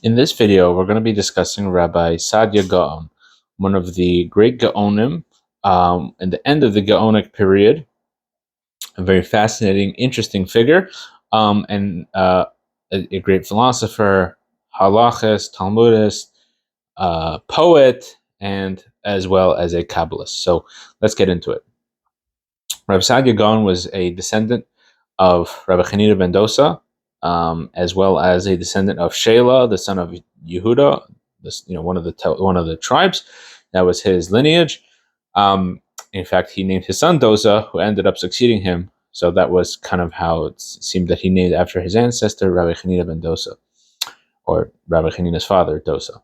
In this video, we're going to be discussing Rabbi Saadia Gaon, one of the great Gaonim in the end of the Gaonic period, a very fascinating, interesting figure, and a great philosopher, halachist, Talmudist, poet, and as well as a Kabbalist. So let's get into it. Rabbi Saadia Gaon was a descendant of Rabbi Hanina ben Dosa, as well as a descendant of Shelah, the son of Yehuda, one of the tribes. That was his lineage. In fact, he named his son Dosa, who ended up succeeding him. So that was kind of how it seemed that he named after his ancestor, Rabbi Hanina ben Dosa, or Rabbi Hanina's father, Dosa.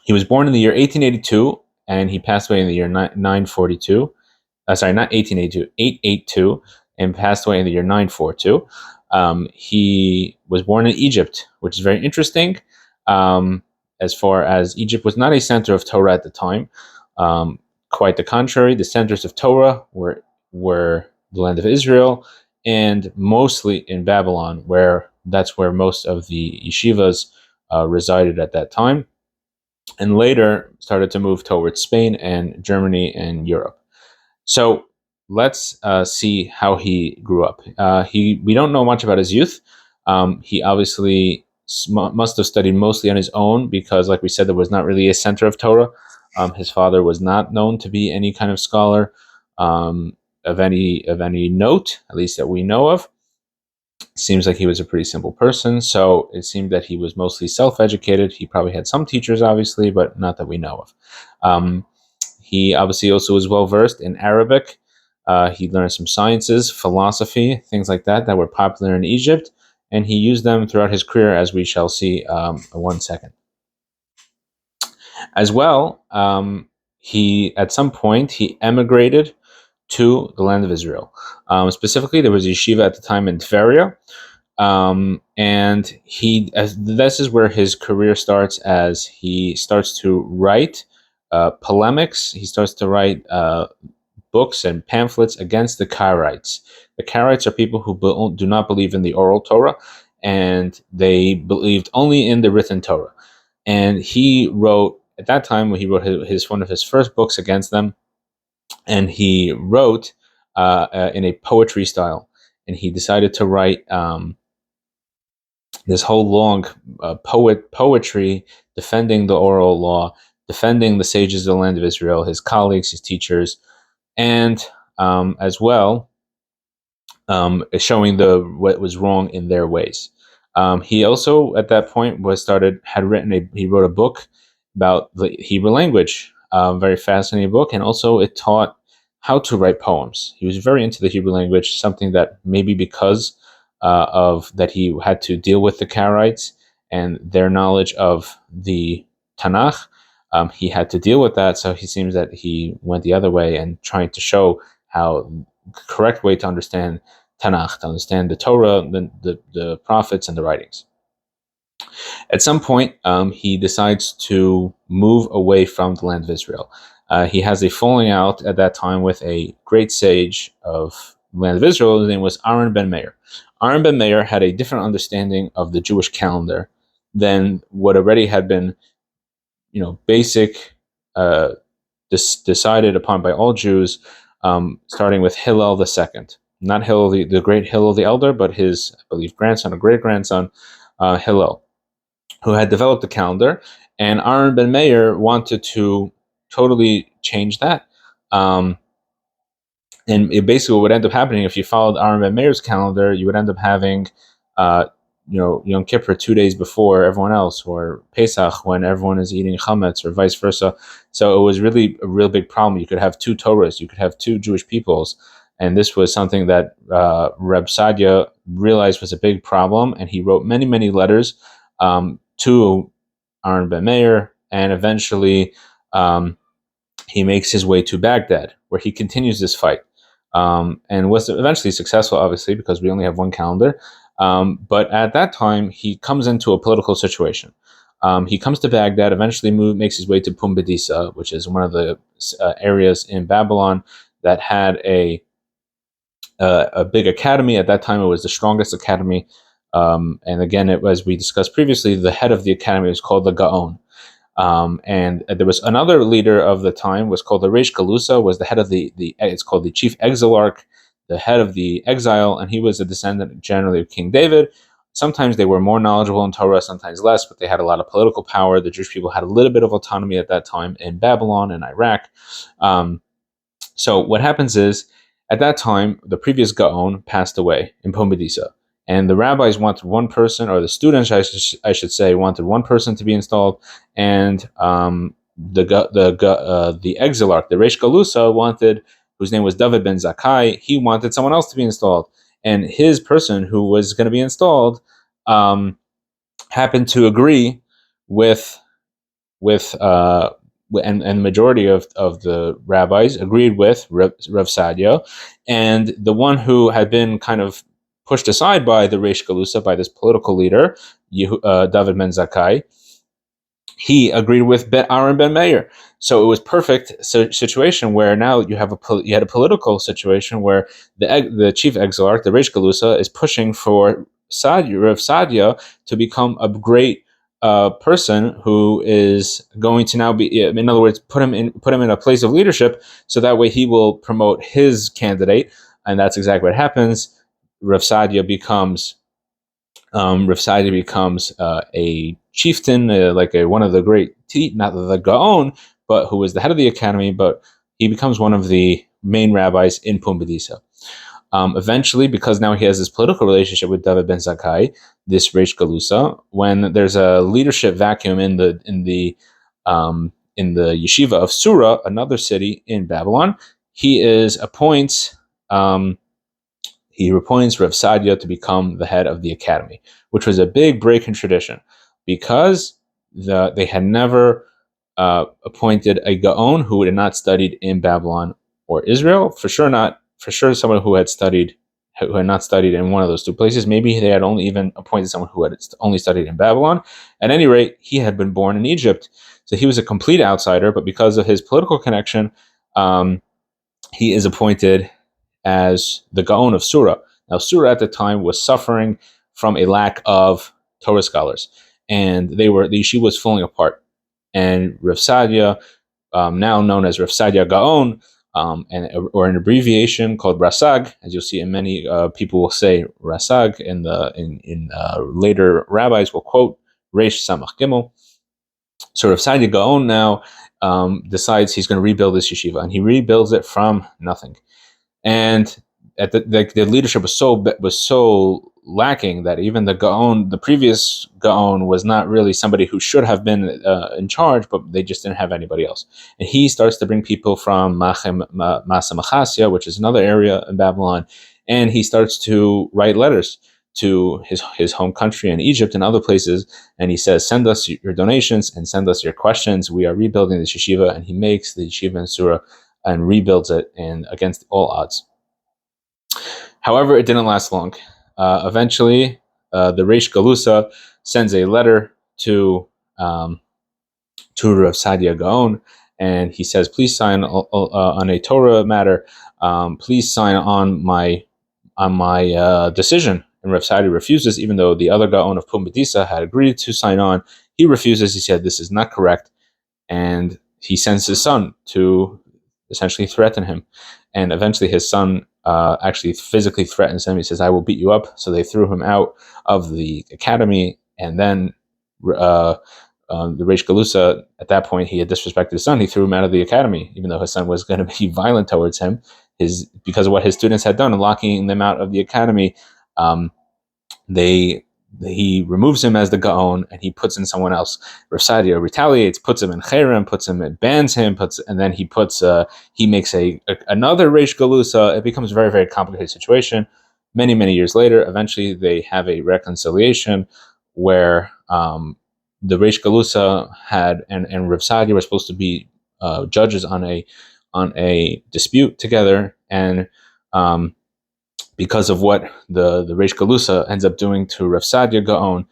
He was born in the year 1882, and he passed away in the year 942. Sorry, not 1882, 882, and passed away in the year 942. He was born in Egypt, which is very interesting, as far as Egypt was not a center of Torah at the time. Quite the contrary, the centers of Torah were the land of Israel, and mostly in Babylon, that's where most of the yeshivas resided at that time, and later started to move towards Spain and Germany and Europe. So let's see how he grew up. We don't know much about his youth. He obviously must have studied mostly on his own because, like we said, there was not really a center of Torah. His father was not known to be any kind of scholar of any note, at least that we know of. Seems like he was a pretty simple person, so it seemed that he was mostly self-educated. He probably had some teachers, obviously, but not that we know of. He obviously also was well-versed in Arabic. He learned some sciences, philosophy, things like that were popular in Egypt, and he used them throughout his career, as we shall see in 1 second. As well, at some point, he emigrated to the land of Israel. Specifically, there was a yeshiva at the time in Tveria, and this is where his career starts, as he starts to write polemics. He starts to write books and pamphlets against the Karaites. The Karaites are people who do not believe in the oral Torah, and they believed only in the written Torah. And he wrote, at that time, when he wrote one of his first books against them, and he wrote in a poetry style, and he decided to write this whole long poetry defending the oral law, defending the sages of the land of Israel, his colleagues, his teachers, and as well showing what was wrong in their ways. He also, at that point, he wrote a book about the Hebrew language, very fascinating book, and also it taught how to write poems. He was very into the Hebrew language, something that maybe because of that he had to deal with the Karaites and their knowledge of the Tanakh, he had to deal with that. So he seems that he went the other way and trying to show how the correct way to understand Tanakh, to understand the Torah, the prophets, and the writings. At some point, he decides to move away from the land of Israel. He has a falling out at that time with a great sage of the land of Israel. His name was Aharon Ben Meir. Aharon Ben Meir had a different understanding of the Jewish calendar than what already had been, basic, decided upon by all Jews, starting with Hillel II. Not Hillel, the great Hillel the Elder, but his, I believe, grandson or great-grandson, Hillel, who had developed the calendar. And Aharon Ben Meir wanted to totally change that. And basically what would end up happening, if you followed Aharon Ben Meir's calendar, you would end up having, Yom Kippur 2 days before everyone else, or Pesach when everyone is eating chametz, or vice versa. So it was really a real big problem. You could have two Torahs, you could have two Jewish peoples, and this was something that Rabbi Saadia realized was a big problem, and he wrote many, many letters to Aharon Ben Meir, and eventually he makes his way to Baghdad, where he continues this fight, and was eventually successful, obviously, because we only have one calendar. But at that time, he comes into a political situation. He comes to Baghdad, eventually makes his way to Pumbedisa, which is one of the areas in Babylon that had a big academy. At that time, it was the strongest academy And again, as we discussed previously, the head of the academy was called the Gaon. And there was another leader of the time, was called the Reish Galuta, was the head of it's called the chief exilarch, the head of the exile, and he was a descendant generally of King David. Sometimes they were more knowledgeable in Torah, sometimes less, but they had a lot of political power. The Jewish people had a little bit of autonomy at that time in Babylon and Iraq. So what happens is, at that time, the previous Gaon passed away in Pomedisa, and the rabbis wanted one person, or the students, I should say, wanted one person to be installed, and the exilarch, the Reish Galuta, wanted, whose name was David ben Zakkai, he wanted someone else to be installed, and his person who was going to be installed happened to agree with with and the majority of the rabbis agreed with Rav Saadia, and the one who had been kind of pushed aside by the Reish Galuta, by this political leader, David Ben Zakkai, he agreed with Aharon Ben Meir. So it was perfect situation where now you had a political situation where the chief exilarch, the Reish Galuta, is pushing for Rav Saadia to become a great person who is going to now be, in other words, put him in a place of leadership, so that way he will promote his candidate, and that's exactly what happens. Rav Saadia becomes a chieftain, like one of the great, not the Gaon, but who was the head of the academy, but he becomes one of the main rabbis in Pumbedisa. Eventually, because now he has this political relationship with David ben Zakkai, this Reish Galuta, when there's a leadership vacuum in the Yeshiva of Sura, another city in Babylon, he appoints Rav Saadia to become the head of the academy, which was a big break in tradition, because they had never appointed a Gaon who had not studied in Babylon or Israel. For sure, someone who had not studied in one of those two places. Maybe they had only even appointed someone who had only studied in Babylon. At any rate, he had been born in Egypt, so he was a complete outsider. But because of his political connection, he is appointed as the Gaon of Sura. Now, Sura at the time was suffering from a lack of Torah scholars, and the yeshiva was falling apart. And Rav Saadia, now known as Rav Saadia Gaon, or an abbreviation called Rasag, as you'll see in many people will say Rasag, and in later rabbis will quote Reish Samach Gimel. So Rav Saadia Gaon now decides he's going to rebuild this yeshiva, and he rebuilds it from nothing. And at the leadership was so lacking that even the previous Gaon, was not really somebody who should have been in charge, but they just didn't have anybody else. And he starts to bring people from Masa Machasia, which is another area in Babylon, and he starts to write letters to his home country in Egypt and other places, and he says, send us your donations and send us your questions. We are rebuilding this yeshiva, and he makes the Yeshiva in Sura and rebuilds it, and against all odds. However, it didn't last long. Eventually, the Reish Galuta sends a letter to Rav Saadia Gaon, and he says, please sign on a Torah matter. Please sign on my decision. And Rav Saadia refuses, even though the other Gaon of Pumbedisa had agreed to sign on. He refuses. He said, this is not correct. And he sends his son to essentially threaten him. And eventually his son actually physically threatens him. He says, I will beat you up. So they threw him out of the academy. And then the Reish Galuta, at that point, he had disrespected his son. He threw him out of the academy, even though his son was going to be violent towards him. Because of what his students had done and locking them out of the academy, he removes him as the Gaon, and he puts in someone else. Rav Saadia retaliates, puts him in Cherem, bans him, and then he makes another Reish Galuta. It becomes a very, very complicated situation. Many, many years later, eventually they have a reconciliation where the Reish Galuta and Rav Saadia were supposed to be judges on a dispute together, and because of what the Reish Galuta ends up doing to Rav Saadia Gaon,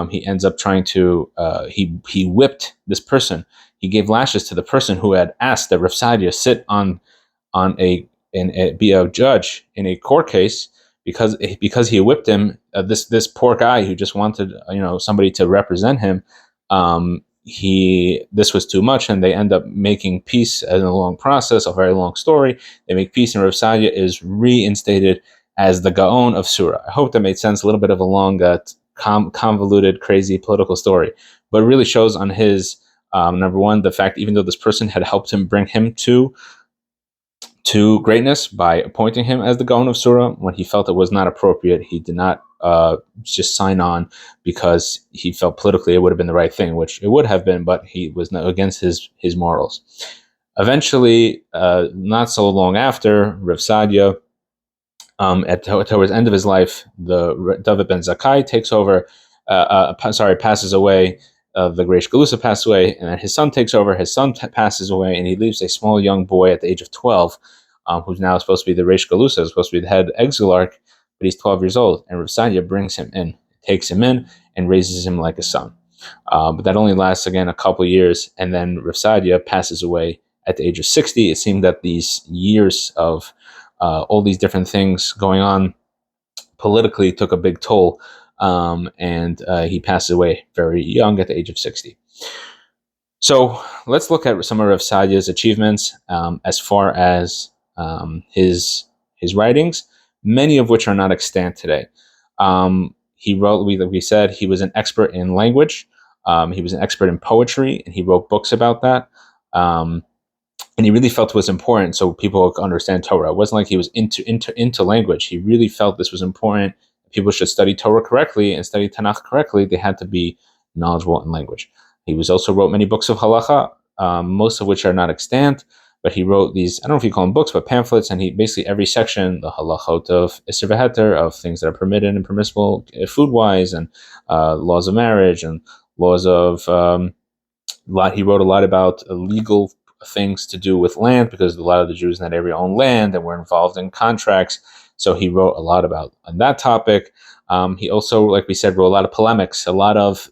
he ends up trying to he whipped this person. He gave lashes to the person who had asked that Rav Saadia sit be a judge in a court case, because he whipped him, this poor guy who just wanted somebody to represent him. This was too much, and they end up making peace in a long process, a very long story. They make peace, and Rav Saadia is reinstated as the Gaon of Sura. I hope that made sense. A little bit of a long, convoluted, crazy political story, but it really shows on his number one, the fact even though this person had helped him bring him to greatness by appointing him as the Gaon of Sura, when he felt it was not appropriate, he did not just sign on because he felt politically it would have been the right thing, which it would have been, but he was against his morals. Eventually, not so long after, Rav Saadia, towards the end of his life, the David ben Zakkai takes over. Passes away. The Reish Galuta passed away, and then his son takes over. His son passes away, and he leaves a small young boy at the age of 12, who's now supposed to be the Reish Galuta, supposed to be the head exilarch, but he's 12 years old. And Rav Saadia brings him in, takes him in, and raises him like a son. But that only lasts, again, a couple of years, and then Rav Saadia passes away at the age of 60. It seemed that these years of all these different things going on politically took a big toll, and he passed away very young at the age of 60. So let's look at some of Rav Saadia's achievements as far as his writings, many of which are not extant today. He wrote, we said, he was an expert in language. He was an expert in poetry, and he wrote books about that. And he really felt it was important so people could understand Torah. It wasn't like he was into language. He really felt this was important. People should study Torah correctly and study Tanakh correctly. They had to be knowledgeable in language. He also wrote many books of halacha, most of which are not extant, but he wrote these, I don't know if you call them books, but pamphlets, and he basically every section, the halachot of Isser v'Heter, of things that are permitted and permissible food-wise, and laws of marriage, and laws of, he wrote a lot about legal things to do with land, because a lot of the Jews in that area owned land and were involved in contracts. So he wrote a lot about on that topic. He also, like we said, wrote a lot of polemics, a lot of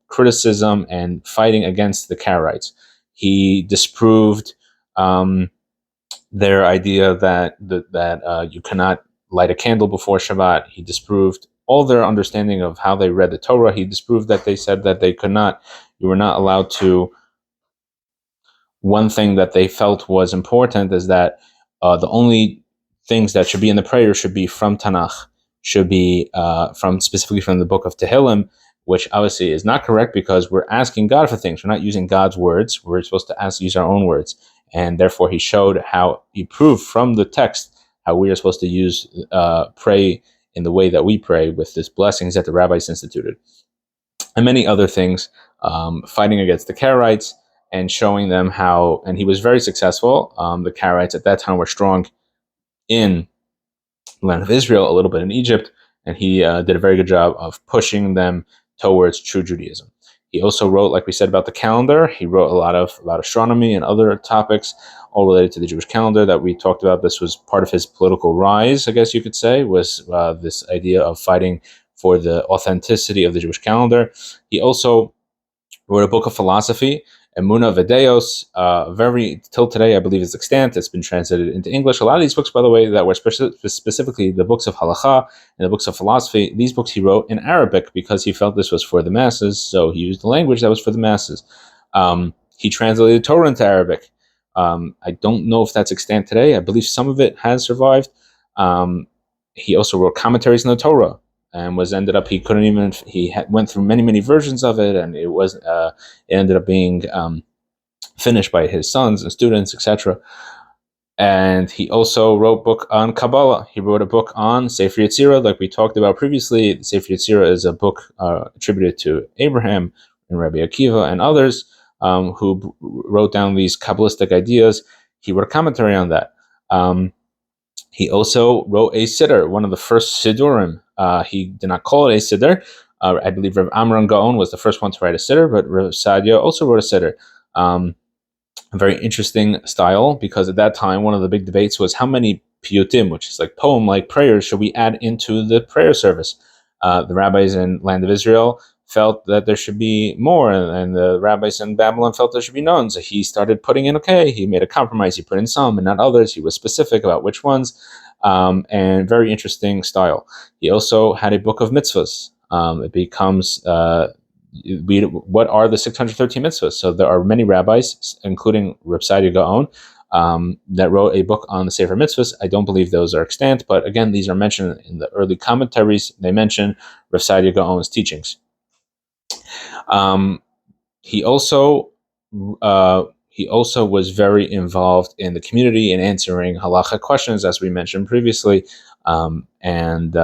criticism and fighting against the Karaites. He disproved their idea that you cannot light a candle before Shabbat. He disproved all their understanding of how they read the Torah. He disproved that they said that you were not allowed to. One thing that they felt was important is that the only things that should be in the prayer should be from Tanakh, should be specifically from the book of Tehillim, which obviously is not correct because we're asking God for things. We're not using God's words. We're supposed to use our own words. And therefore he showed how he proved from the text how we are supposed to pray in the way that we pray with these blessings that the rabbis instituted. And many other things, fighting against the Karaites, and showing them how, and he was very successful. The Karaites at that time were strong in the land of Israel, a little bit in Egypt, and he did a very good job of pushing them towards true Judaism. He also wrote, like we said, about the calendar. He wrote a lot about astronomy and other topics, all related to the Jewish calendar that we talked about. This was part of his political rise, I guess you could say, was this idea of fighting for the authenticity of the Jewish calendar. He also wrote a book of philosophy, Emunah Videos, till today, I believe it's extant. It's been translated into English. A lot of these books, by the way, that were specifically the books of halacha and the books of philosophy, these books he wrote in Arabic because he felt this was for the masses, so he used the language that was for the masses. He translated Torah into Arabic. I don't know if that's extant today. I believe some of it has survived. He also wrote commentaries on the Torah, and went through many versions of it, and it ended up being finished by his sons and students, etc. And he also wrote a book on Kabbalah. He wrote a book on Sefer Yetzirah, like we talked about previously. Sefer Yetzirah is a book attributed to Abraham and Rabbi Akiva and others who wrote down these Kabbalistic ideas. He wrote a commentary on that. He also wrote a siddur, one of the first siddurim. He did not call it a siddur. I believe Rav Aharon Gaon was the first one to write a siddur, but Rav Saadia also wrote a siddur. A very interesting style, because at that time, one of the big debates was how many piyutim, which is like poem-like prayers, should we add into the prayer service. The rabbis in land of Israel felt that there should be more, and the rabbis in Babylon felt there should be none. So he started putting in, he made a compromise. He put in some and not others. He was specific about which ones, and very interesting style. He also had a book of mitzvahs. It becomes what are the 613 mitzvahs? So there are many rabbis, including Rabbi Saadia Gaon, that wrote a book on the Sefer Mitzvahs. I don't believe those are extant, but again, these are mentioned in the early commentaries. They mention Rabbi Saadia Gaon's teachings. He also was very involved in the community and answering halacha questions, as we mentioned previously, and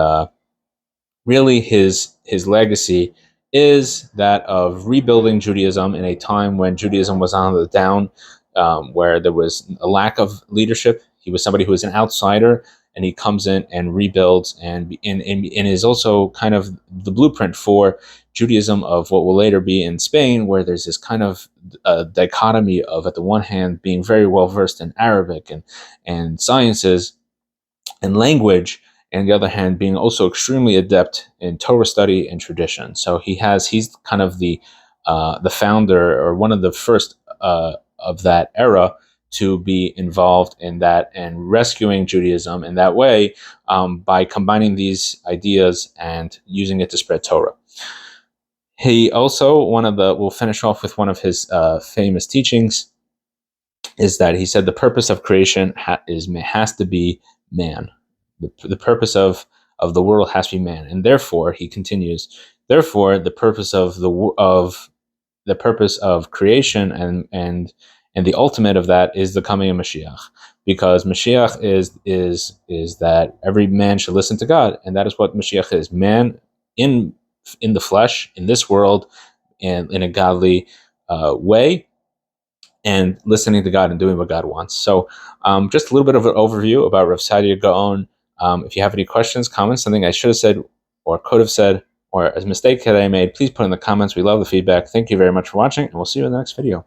really his legacy is that of rebuilding Judaism in a time when Judaism was on the down, where there was a lack of leadership. He was somebody who was an outsider, and he comes in and rebuilds, and is also kind of the blueprint for Judaism of what will later be in Spain, where there's this kind of dichotomy of, at the one hand, being very well versed in Arabic and sciences and language, and on the other hand, being also extremely adept in Torah study and tradition. So he's kind of the founder, or one of the first of that era, to be involved in that and rescuing Judaism in that way, by combining these ideas and using it to spread Torah. He also, we'll finish off with one of his famous teachings, is that he said the purpose of creation has to be man. The purpose of the world has to be man, and therefore, he continues, therefore the purpose of the purpose of creation and the ultimate of that is the coming of Mashiach, because Mashiach is that every man should listen to God, and that is what Mashiach is: man in the flesh, in this world, and in a godly way, and listening to God and doing what God wants. So just a little bit of an overview about Rav Saadia Gaon. If you have any questions, comments, something I should have said or could have said, or a mistake that I made, please put in the comments. We love the feedback. Thank you very much for watching, and we'll see you in the next video.